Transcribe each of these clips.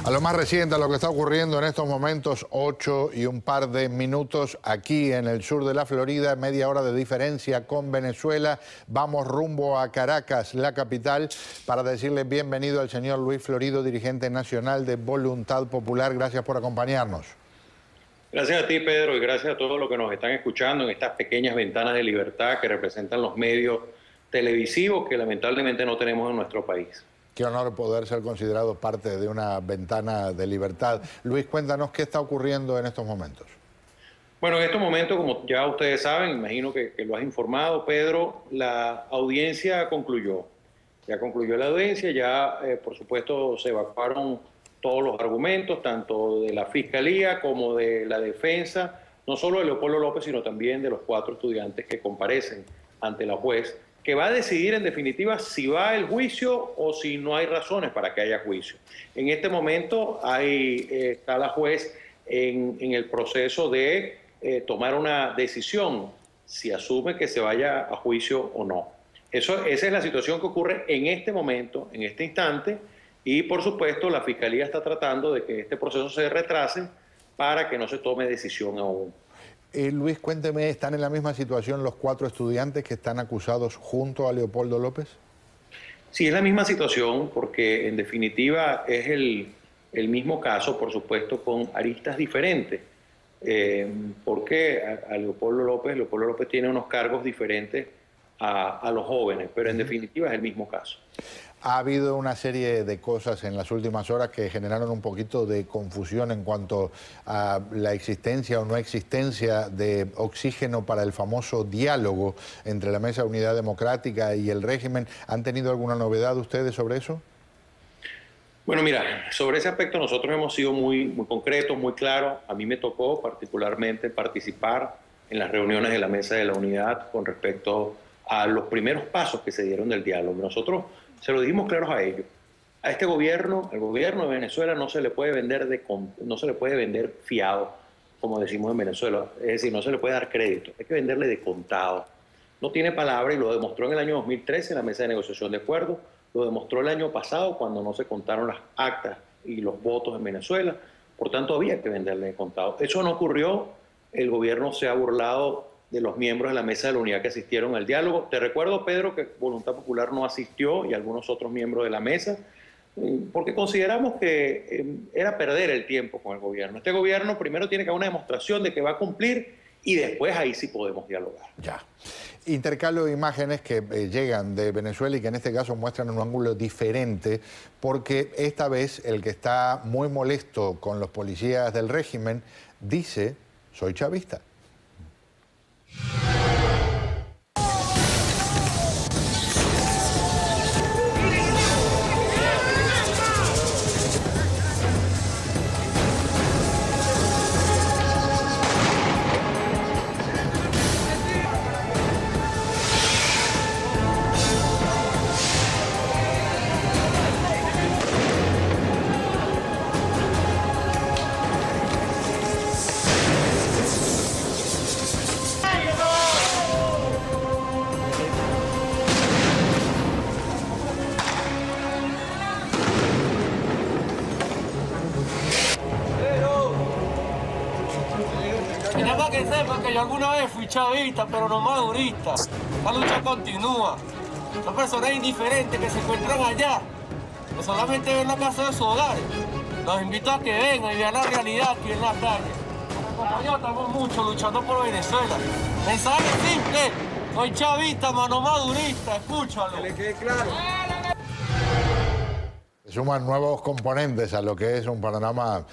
A lo más reciente, a lo que está ocurriendo en estos momentos, 8 y un par de minutos aquí en el sur de la Florida, media hora de diferencia con Venezuela. Vamos rumbo a Caracas, la capital, para decirle bienvenido al señor Luis Florido, dirigente nacional de Voluntad Popular. Gracias por acompañarnos. Gracias a ti, Pedro, y gracias a todos los que nos están escuchando en estas pequeñas ventanas de libertad que representan los medios televisivos que lamentablemente no tenemos en nuestro país. Qué honor poder ser considerado parte de una ventana de libertad. Luis, cuéntanos qué está ocurriendo en estos momentos. Bueno, en estos momentos, como ya ustedes saben, imagino que lo has informado, Pedro, la audiencia concluyó. Ya concluyó la audiencia, ya por supuesto se evacuaron todos los argumentos, tanto de la Fiscalía como de la defensa, no solo de Leopoldo López, sino también de los 4 estudiantes que comparecen ante la juez, que va a decidir en definitiva si va el juicio o si no hay razones para que haya juicio. En este momento está la juez en el proceso de tomar una decisión, si asume que se vaya a juicio o no. Esa es la situación que ocurre en este momento, en este instante, y por supuesto la Fiscalía está tratando de que este proceso se retrase para que no se tome decisión aún. Luis, cuénteme, ¿están en la misma situación los 4 estudiantes que están acusados junto a Leopoldo López? Sí, es la misma situación porque en definitiva es el mismo caso, por supuesto, con aristas diferentes. Porque a Leopoldo López tiene unos cargos diferentes a los jóvenes, pero en definitiva es el mismo caso. Ha habido una serie de cosas en las últimas horas que generaron un poquito de confusión en cuanto a la existencia o no existencia de oxígeno para el famoso diálogo entre la Mesa de Unidad Democrática y el régimen. ¿Han tenido alguna novedad ustedes sobre eso? Bueno, mira, sobre ese aspecto nosotros hemos sido muy concretos, muy claros. A mí me tocó particularmente participar en las reuniones de la Mesa de la Unidad con respecto a los primeros pasos que se dieron del diálogo. Nosotros se lo dijimos claros a ellos. A este gobierno, al gobierno de Venezuela no se le puede vender fiado, como decimos en Venezuela. Es decir, no se le puede dar crédito, hay que venderle de contado. No tiene palabra y lo demostró en el año 2013 en la mesa de negociación de acuerdos, lo demostró el año pasado cuando no se contaron las actas y los votos en Venezuela. Por tanto, había que venderle de contado. Eso no ocurrió, el gobierno se ha burlado de los miembros de la Mesa de la Unidad que asistieron al diálogo. Te recuerdo, Pedro, que Voluntad Popular no asistió y algunos otros miembros de la mesa, porque consideramos que era perder el tiempo con el gobierno. Este gobierno primero tiene que haber una demostración de que va a cumplir y después ahí sí podemos dialogar. Ya. Intercalo imágenes que llegan de Venezuela y que en este caso muestran un ángulo diferente, porque esta vez el que está muy molesto con los policías del régimen dice: soy chavista. Y nada más que sepan que yo alguna vez fui chavista, pero no madurista. La lucha continúa. Son personas indiferentes que se encuentran allá, que solamente ven la casa de sus hogares. Los invito a que vengan y vean la realidad aquí en la calle. Compañeros, estamos mucho luchando por Venezuela. Mensaje simple: soy chavista, mano madurista, escúchalo. Que le quede claro. Suman nuevos componentes a lo que es un panorama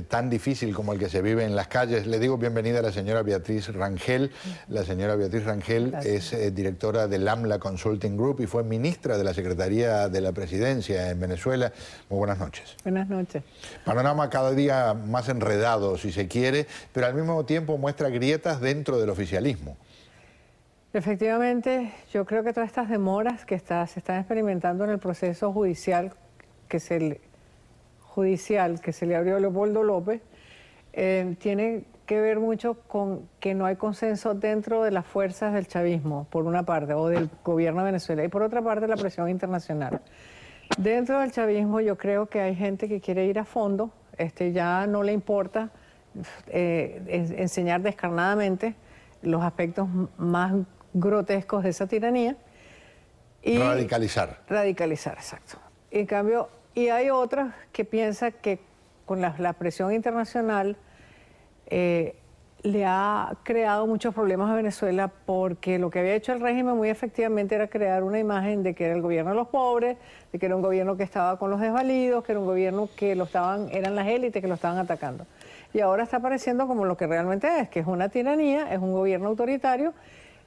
tan difícil como el que se vive en las calles. Le digo bienvenida a la señora Beatriz Rangel. La señora Beatriz Rangel es directora del AMLA Consulting Group y fue ministra de la Secretaría de la Presidencia en Venezuela. Muy buenas noches. Buenas noches. Panorama cada día más enredado, si se quiere, pero al mismo tiempo muestra grietas dentro del oficialismo. Efectivamente, yo creo que todas estas demoras que se están experimentando en el proceso judicial que se le abrió a Leopoldo López, tiene que ver mucho con que no hay consenso dentro de las fuerzas del chavismo, por una parte, o del gobierno de Venezuela, y por otra parte la presión internacional. Dentro del chavismo yo creo que hay gente que quiere ir a fondo, ya no le importa enseñar descarnadamente los aspectos más grotescos de esa tiranía. Y radicalizar. Radicalizar, exacto. En cambio, y hay otras que piensan que con la presión internacional le ha creado muchos problemas a Venezuela, porque lo que había hecho el régimen muy efectivamente era crear una imagen de que era el gobierno de los pobres, de que era un gobierno que estaba con los desvalidos, que era un gobierno que eran las élites que lo estaban atacando. Y ahora está apareciendo como lo que realmente es, que es una tiranía, es un gobierno autoritario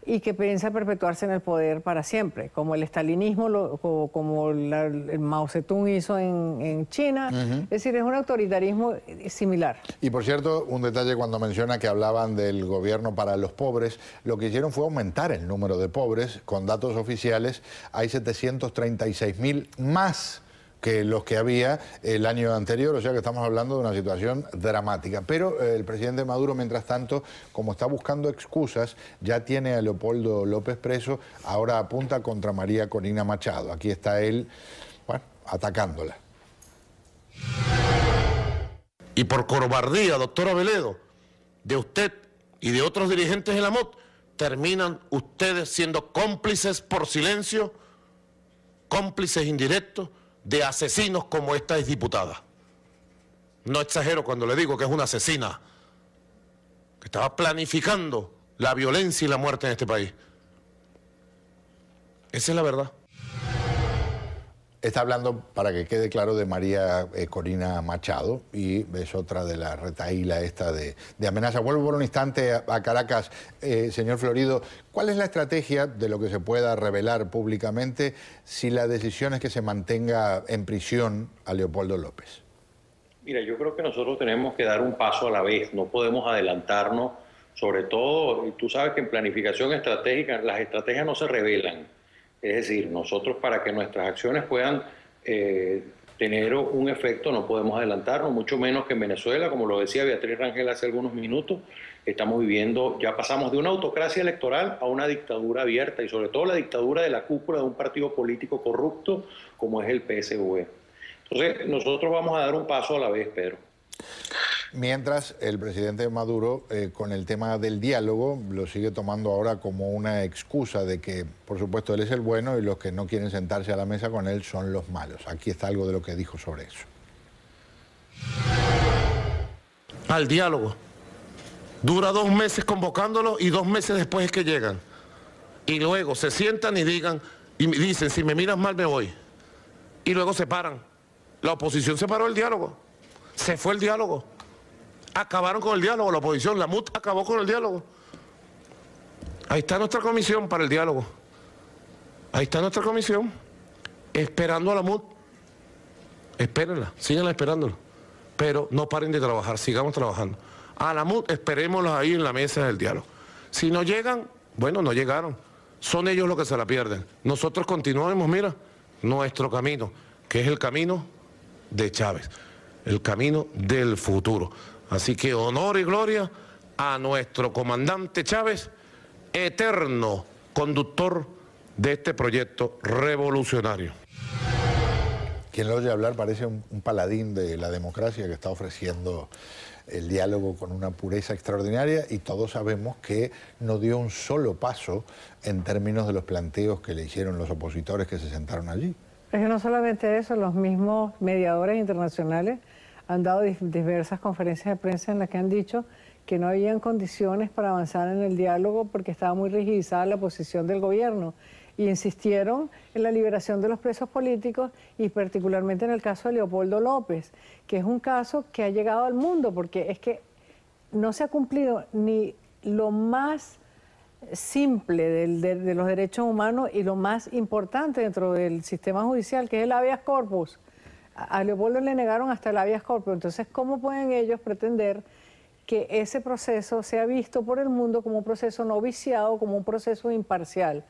y que piensa perpetuarse en el poder para siempre, como el estalinismo, como el Mao Zedong hizo en China. Es decir, es un autoritarismo similar. Y por cierto, un detalle cuando menciona que hablaban del gobierno para los pobres, lo que hicieron fue aumentar el número de pobres. Con datos oficiales hay 736.000 más que los que había el año anterior, o sea que estamos hablando de una situación dramática. Pero el presidente Maduro, mientras tanto, como está buscando excusas, ya tiene a Leopoldo López preso, ahora apunta contra María Corina Machado. Aquí está él, bueno, atacándola. Y por cobardía, doctora Veledo, de usted y de otros dirigentes de la MOT, terminan ustedes siendo cómplices por silencio, cómplices indirectos, de asesinos como esta exdiputada. No exagero cuando le digo que es una asesina, que estaba planificando la violencia y la muerte en este país. Esa es la verdad. Está hablando, para que quede claro, de María Corina Machado, y es otra de la retahíla esta de amenaza. Vuelvo por un instante a Caracas. Señor Florido, ¿cuál es la estrategia de lo que se pueda revelar públicamente si la decisión es que se mantenga en prisión a Leopoldo López? Mira, yo creo que nosotros tenemos que dar un paso a la vez, no podemos adelantarnos, sobre todo, y tú sabes que en planificación estratégica las estrategias no se revelan. Es decir, nosotros para que nuestras acciones puedan tener un efecto no podemos adelantarnos, mucho menos que en Venezuela, como lo decía Beatriz Rangel hace algunos minutos, estamos viviendo, ya pasamos de una autocracia electoral a una dictadura abierta y sobre todo la dictadura de la cúpula de un partido político corrupto como es el PSV. Entonces nosotros vamos a dar un paso a la vez, Pedro. Mientras el presidente Maduro, con el tema del diálogo, lo sigue tomando ahora como una excusa de que, por supuesto, él es el bueno y los que no quieren sentarse a la mesa con él son los malos. Aquí está algo de lo que dijo sobre eso. Al diálogo. Dura 2 meses convocándolo y 2 meses después es que llegan. Y luego se sientan y dicen, si me miras mal me voy. Y luego se paran. La oposición se paró el diálogo. Se fue el diálogo. Acabaron con el diálogo, la oposición, la MUT acabó con el diálogo. Ahí está nuestra comisión para el diálogo. Ahí está nuestra comisión, esperando a la MUT. Espérenla, síganla esperándola. Pero no paren de trabajar, sigamos trabajando. A la MUT esperémoslos ahí en la mesa del diálogo. Si no llegan, bueno, no llegaron. Son ellos los que se la pierden. Nosotros continuamos, mira, nuestro camino, que es el camino de Chávez, el camino del futuro. Así que honor y gloria a nuestro comandante Chávez, eterno conductor de este proyecto revolucionario. Quien lo oye hablar parece un paladín de la democracia que está ofreciendo el diálogo con una pureza extraordinaria, y todos sabemos que no dio un solo paso en términos de los planteos que le hicieron los opositores que se sentaron allí. Es que no solamente eso, los mismos mediadores internacionales han dado diversas conferencias de prensa en las que han dicho que no habían condiciones para avanzar en el diálogo porque estaba muy rigidizada la posición del gobierno, y insistieron en la liberación de los presos políticos, y particularmente en el caso de Leopoldo López, que es un caso que ha llegado al mundo porque es que no se ha cumplido ni lo más simple de los derechos humanos y lo más importante dentro del sistema judicial, que es el habeas corpus. A Leopoldo le negaron hasta el habeas corpus. Entonces, ¿cómo pueden ellos pretender que ese proceso sea visto por el mundo como un proceso no viciado, como un proceso imparcial?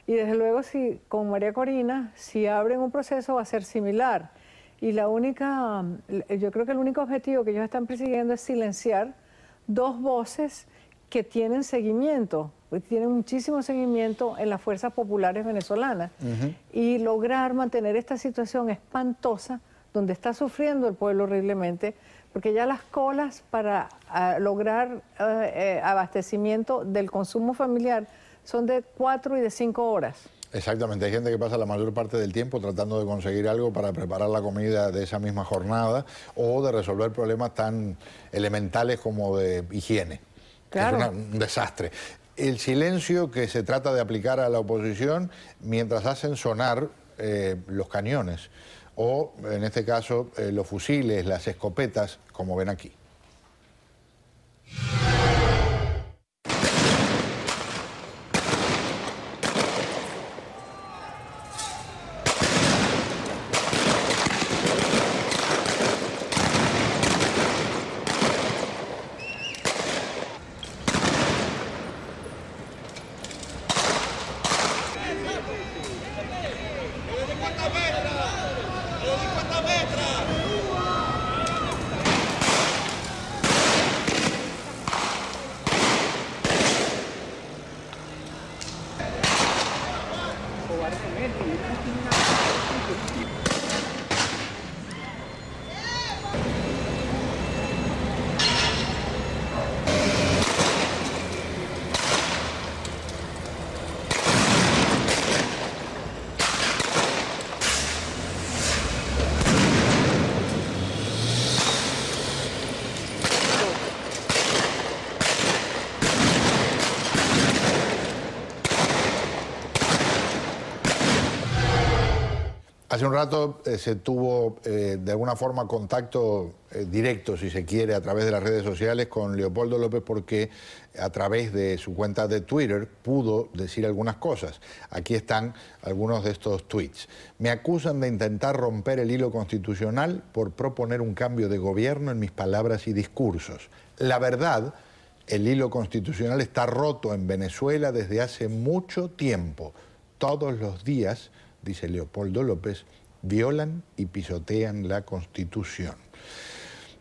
Y desde luego, si con María Corina, si abren un proceso, va a ser similar. Y yo creo que el único objetivo que ellos están persiguiendo es silenciar 2 voces que tienen seguimiento, tienen muchísimo seguimiento en las fuerzas populares venezolanas. Y lograr mantener esta situación espantosa, donde está sufriendo el pueblo horriblemente, porque ya las colas para lograr abastecimiento del consumo familiar son de 4 y de 5 horas. Exactamente, hay gente que pasa la mayor parte del tiempo tratando de conseguir algo para preparar la comida de esa misma jornada o de resolver problemas tan elementales como de higiene. Claro. Es un desastre. El silencio que se trata de aplicar a la oposición mientras hacen sonar los cañones o, en este caso, los fusiles, las escopetas, como ven aquí. Hace un rato se tuvo de alguna forma contacto directo, si se quiere, a través de las redes sociales con Leopoldo López porque a través de su cuenta de Twitter pudo decir algunas cosas. Aquí están algunos de estos tweets. Me acusan de intentar romper el hilo constitucional por proponer un cambio de gobierno en mis palabras y discursos. La verdad, el hilo constitucional está roto en Venezuela desde hace mucho tiempo. Todos los días, dice Leopoldo López, violan y pisotean la Constitución.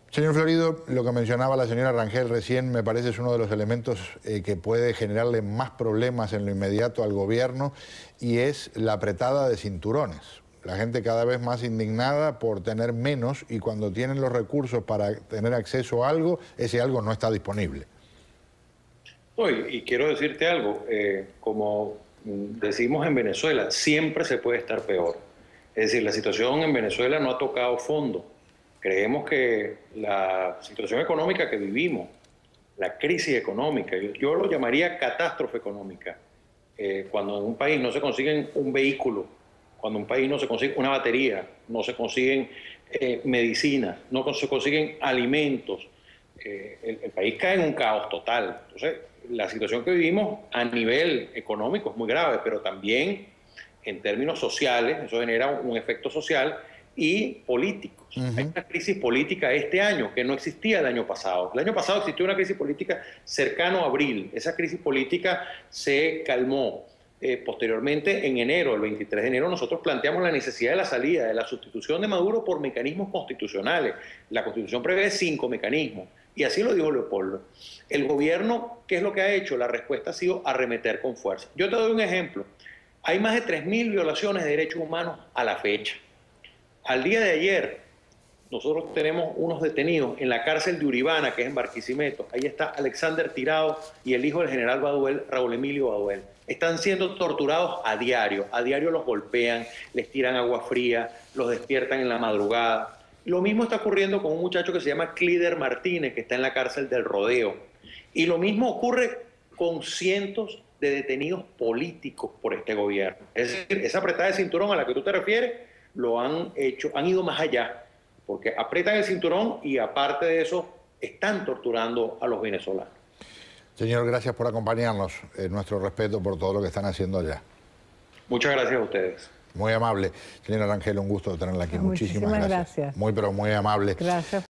Señor Florido, lo que mencionaba la señora Rangel recién me parece es uno de los elementos que puede generarle más problemas en lo inmediato al gobierno y es la apretada de cinturones. La gente cada vez más indignada por tener menos y cuando tienen los recursos para tener acceso a algo, ese algo no está disponible. Y quiero decirte algo, como decimos en Venezuela, siempre se puede estar peor. Es decir, la situación en Venezuela no ha tocado fondo. Creemos que la situación económica que vivimos, la crisis económica, yo lo llamaría catástrofe económica, cuando en un país no se consiguen un vehículo, cuando en un país no se consigue una batería, no se consiguen medicinas, no se consiguen alimentos, el país cae en un caos total. Entonces, la situación que vivimos a nivel económico es muy grave, pero también en términos sociales, eso genera un efecto social y político. Hay una crisis política este año que no existía el año pasado. El año pasado existió una crisis política cercano a abril. Esa crisis política se calmó. Posteriormente, en enero, el 23 de enero, nosotros planteamos la necesidad de la salida, de la sustitución de Maduro por mecanismos constitucionales. La Constitución prevé 5 mecanismos. Y así lo dijo Leopoldo. El gobierno, ¿qué es lo que ha hecho? La respuesta ha sido arremeter con fuerza. Yo te doy un ejemplo. Hay más de 3.000 violaciones de derechos humanos a la fecha. Al día de ayer, nosotros tenemos unos detenidos en la cárcel de Uribana, que es en Barquisimeto. Ahí está Alexander Tirado y el hijo del general Baduel, Raúl Emilio Baduel. Están siendo torturados a diario los golpean, les tiran agua fría, los despiertan en la madrugada. Lo mismo está ocurriendo con un muchacho que se llama Clíder Martínez, que está en la cárcel del Rodeo. Y lo mismo ocurre con cientos de detenidos políticos por este gobierno. Es decir, esa apretada de cinturón a la que tú te refieres, lo han hecho, han ido más allá, porque apretan el cinturón y aparte de eso, están torturando a los venezolanos. Señor, gracias por acompañarnos. Nuestro respeto por todo lo que están haciendo allá. Muchas gracias a ustedes. Muy amable. Señora Rangel, un gusto tenerla aquí. Muchísimas gracias. Gracias. Muy, pero muy amable. Gracias.